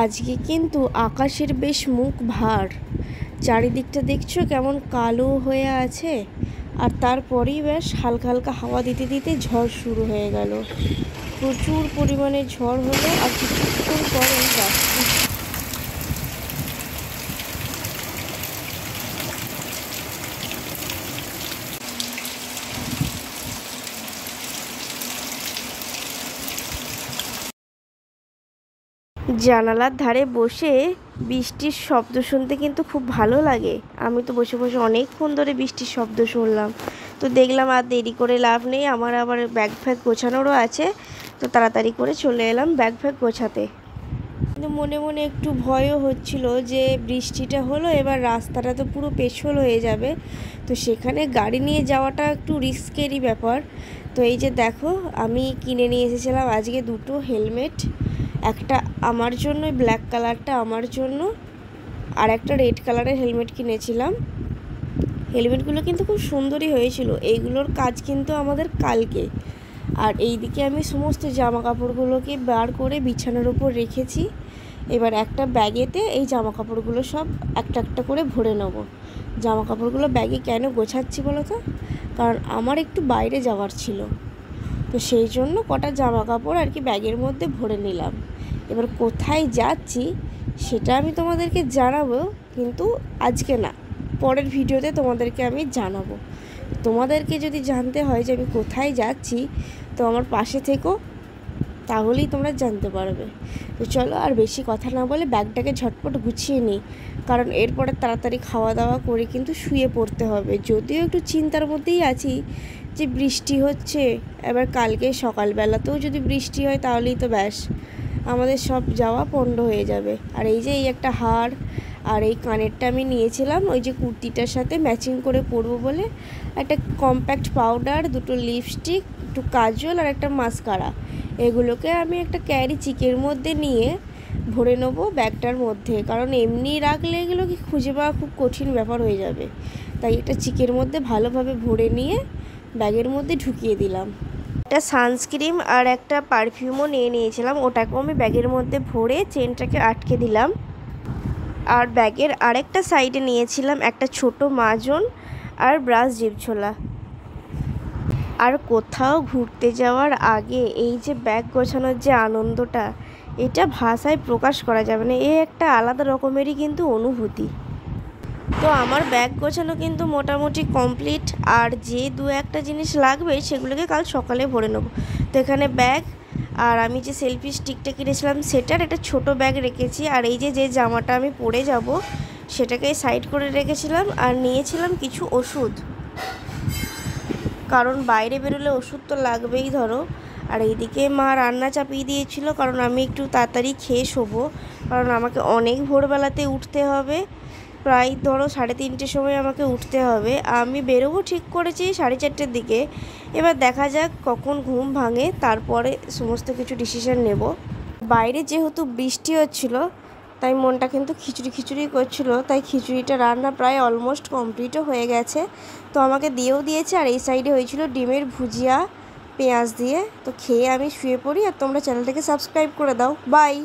আজকে কিন্তু আকাশের বেশ মুখ ভার। চারিদিকটা দেখছো কেমন কালো হয়ে আছে, আর তারপরেই বেশ হালকা হালকা হাওয়া দিতে দিতে ঝড় শুরু হয়ে গেল। প্রচুর পরিমাণে ঝড় হলো, আর কিছুক্ষণ পরে জানালার ধারে বসে বৃষ্টির শব্দ শুনতে কিন্তু খুব ভালো লাগে। আমি তো বসে বসে অনেকক্ষণ ধরে বৃষ্টির শব্দ শুনলাম। তো দেখলাম আর দেরি করে লাভ নেই, আমার আবার ব্যাগ ফ্যাগ গোছানোরও আছে। তো তাড়াতাড়ি করে চলে এলাম ব্যাগ ফ্যাগ গোছাতে। কিন্তু মনে মনে একটু ভয়ও হচ্ছিল যে বৃষ্টিটা হলো, এবার রাস্তাটা তো পুরো পেছল হয়ে যাবে, তো সেখানে গাড়ি নিয়ে যাওয়াটা একটু রিস্কেরই ব্যাপার। তো এই যে দেখো, আমি কিনে নিয়ে এসেছিলাম আজকে দুটো হেলমেট। একটা আমার জন্য, ব্ল্যাক কালারটা আমার জন্য, আর একটা রেড কালারের হেলমেট কিনেছিলাম। হেলমেটগুলো কিন্তু খুব সুন্দরই হয়েছিল। এইগুলোর কাজ কিন্তু আমাদের কালকে। আর এইদিকে আমি সমস্ত জামা কাপড়গুলোকে বার করে বিছানার উপর রেখেছি। এবার একটা ব্যাগেতে এই জামা কাপড়গুলো সব একটা একটা করে ভরে নেব। জামা কাপড়গুলো ব্যাগে কেন গোছাচ্ছি বলো তো? কারণ আমার একটু বাইরে যাওয়ার ছিল, তো সেই জন্য কটা জামা কাপড় আর কি ব্যাগের মধ্যে ভরে নিলাম। এবার কোথায় যাচ্ছি সেটা আমি তোমাদেরকে জানাবো, কিন্তু আজকে না, পরের ভিডিওতে তোমাদেরকে আমি জানাবো। তোমাদেরকে যদি জানতে হয় যে আমি কোথায় যাচ্ছি, তো আমার পাশে থেকো, তাহলেই তোমরা জানতে পারবে। তো চলো আর বেশি কথা না বলে ব্যাগটাকে ঝটপট গুছিয়ে নিই, কারণ এরপরে তাড়াতাড়ি খাওয়া দাওয়া করে কিন্তু শুয়ে পড়তে হবে। যদিও একটু চিন্তার মধ্যেই আছি যে বৃষ্টি হচ্ছে, এবার কালকে সকালবেলাতেও যদি বৃষ্টি হয় তাহলেই তো ব্যাস আমাদের সব যাওয়া পণ্ড হয়ে যাবে। আর এই যে এই একটা হার আর এই কানেরটা আমি নিয়েছিলাম ওই যে কুর্তিটার সাথে ম্যাচিং করে পরবো বলে। একটা কম্প্যাক্ট পাউডার, দুটো লিপস্টিক, একটু কাজল আর একটা মাস্কারা, এগুলোকে আমি একটা ক্যারি চিকের মধ্যে নিয়ে ভরে নেবো ব্যাগটার মধ্যে, কারণ এমনি রাখলে এগুলো কি খুঁজে পাওয়া খুব কঠিন ব্যাপার হয়ে যাবে। তাই একটা চিকের মধ্যে ভালোভাবে ভরে নিয়ে ব্যাগের মধ্যে ঢুকিয়ে দিলাম। একটা সানস্ক্রিন আর একটা পারফিউমও নিয়ে নিয়েছিলাম, ওটাকেও আমি ব্যাগের মধ্যে ভরে চেনটাকে আটকে দিলাম। আর ব্যাগের আরেকটা সাইডে নিয়েছিলাম একটা ছোট মাজন আর ব্রাশ জিভছোলা। আর কোথাও ঘুরতে যাওয়ার আগে এই যে ব্যাগ গোছানোর যে আনন্দটা, এটা ভাষায় প্রকাশ করা যাবে না। এ একটা আলাদা রকমেরই কিন্তু অনুভূতি। তো আমার ব্যাগ গোছানো কিন্তু মোটামুটি কমপ্লিট, আর যে দু একটা জিনিস লাগবে সেগুলোকে কাল সকালে ভরে নেবো। তো এখানে ব্যাগ, আর আমি যে সেলফি স্টিকটা কিনেছিলাম সেটার একটা ছোট ব্যাগ রেখেছি, আর এই যে জামাটা আমি পরে যাব সেটাকে সাইড করে রেখেছিলাম। আর নিয়েছিলাম কিছু ওষুধ, কারণ বাইরে বেরোলে ওষুধ তো লাগবেই ধরো। আর এইদিকে মা রান্না চাপিয়ে দিয়েছিল, কারণ আমি একটু তাড়াতাড়ি খেয়ে শোবো, কারণ আমাকে অনেক ভোরবেলাতে উঠতে হবে। প্রায় ধরো 3:30 সময় আমাকে উঠতে হবে। আমি বেরোবো ঠিক করেছি 4:30 দিকে। এবার দেখা যাক কখন ঘুম ভাঙে, তারপরে সমস্ত কিছু ডিসিশন নেব। বাইরে যেহেতু বৃষ্টি হচ্ছিল, তাই মনটা কিন্তু খিচুড়ি খিচুড়ি করছিল, তাই খিচুড়িটা রান্না প্রায় অলমোস্ট কমপ্লিটও হয়ে গেছে। তো আমাকে দিয়েও দিয়েছে। আর এই সাইডে হয়েছিল ডিমের ভুজিয়া পেঁয়াজ দিয়ে। তো খেয়ে আমি শুয়ে পড়ি, আর তোমরা চ্যানেলটাকে সাবস্ক্রাইব করে দাও। বাই।